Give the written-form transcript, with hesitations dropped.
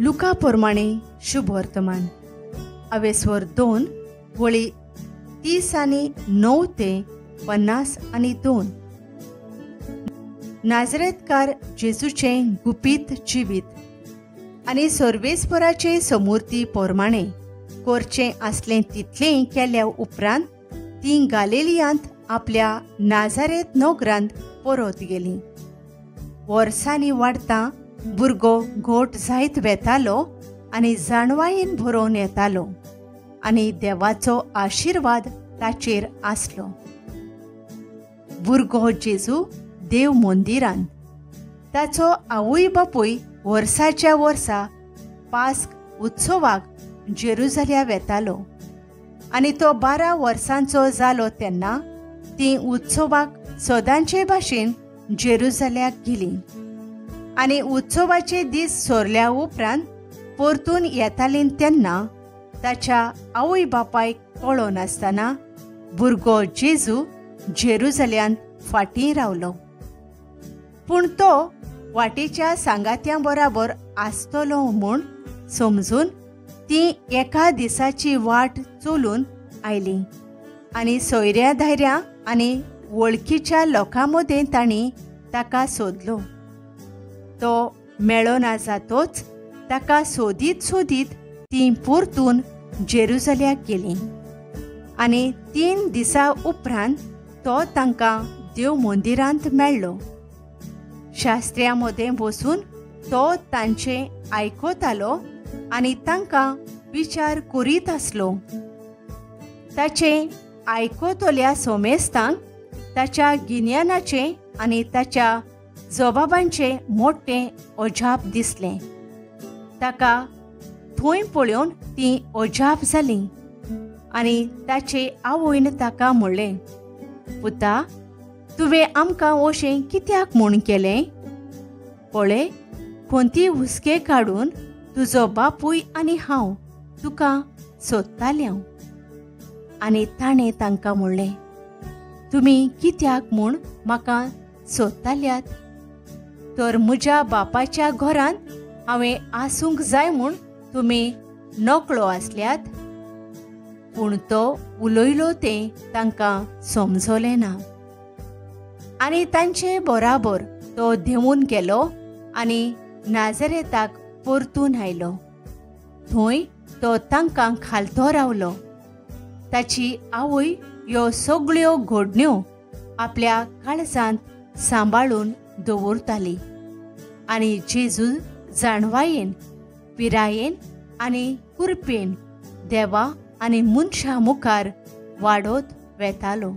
Luca प्रमाणे शुभ वर्तमान अवेस्वर 2 वळी 30 आनी 9 ते 50 आनी 2. नाजरेतकार जेजूचे गुपीत जिवीत आनी सर्वेस्पराचे समूर्ती प्रमाणे करचें आसलें तितलें केल्या उपरांत ती गालिलियांत आपल्या नाजारेत नगरांत परत गेली. वर्सांनी वाडटा भुरगो घोट जायत वेतालो आनी जाणवायेन भरोवन येतालो आनी देवाचो आशिर्वाद ताचेर आसलो. भुरगो जेजू देव मंदिरांत ताचो आवय बापूय वर्साच्या वर्सा पास्क उत्सवाक जेरुसलेम वेतालो आनी तो 12 वर्सांचो जालो तेन्ना ती उत्सवाक सदांचे भाशेन जेरुसलेमाक गेली. आनी उत्सवाचे दीस सोरल्या उपरांत परतून येताली तेन्ना ताच्या आवय बापायक कळो नासतना भुरगो जेजू जेरुसलेमांत फाटीं रावलो. पूण तो वाटेच्या सांगात्यां बरोबर आसतलो म्हूण समजून ती एका दिसाची वाट चलून आयली आनी सोयऱ्या धायऱ्या आनी वळखीच्या लोकां मदें तांणी ताका सोदलो. तो मेळो ना जातोच ताका सोदीत सोदीत ती परतून जेरुसलेमाक गेली आनी 3 दिसां उपरांत तो तांकां देव मंदिरांत मेळ्ळो. शास्त्र्यां मदें बसून तो तांचें आयकतालो आनी तांकां विचार करीत आसलो. ताचे आयकतल्या सोमेस्तांक ताच्या गिन्यानाचें आनी ताच्या जबाबांचें मोठें अजाप दिसलें. ताका थंय पळोवन ती अजाप जाली आनी ताचे आवयन ताका म्हणलें, पुता, तुवें आमकां अशें कित्याक म्हूण केलें? पळय, कोणती हुस्के काडून तुजो बापूय आनी हांव तुका सोदतालीं. आनी ताणें तांकां म्हणलें, तुमी कित्याक म्हूण म्हाका सोदताल्यात? तर म्हज्या बापाच्या घरांत हांवें आसूंक जाय म्हूण तुमी नकळो आसल्यात. पूण तो उलयलो तें तांकां समजलें ना. आनी तांचे बराबर तो देंवून गेलो आनी नाजरेताक परतून आयलो. थंय तो तांकां खालतो रावलो. ताची आवय ह्यो सगळ्यो घडण्यो आपल्या काळजांत सांबाळून दवरताली आनी जेजू जाणवायेन, पिरायेन आनी कुरपेन देवा आनी मनशां मुखार वाडत वेतालो.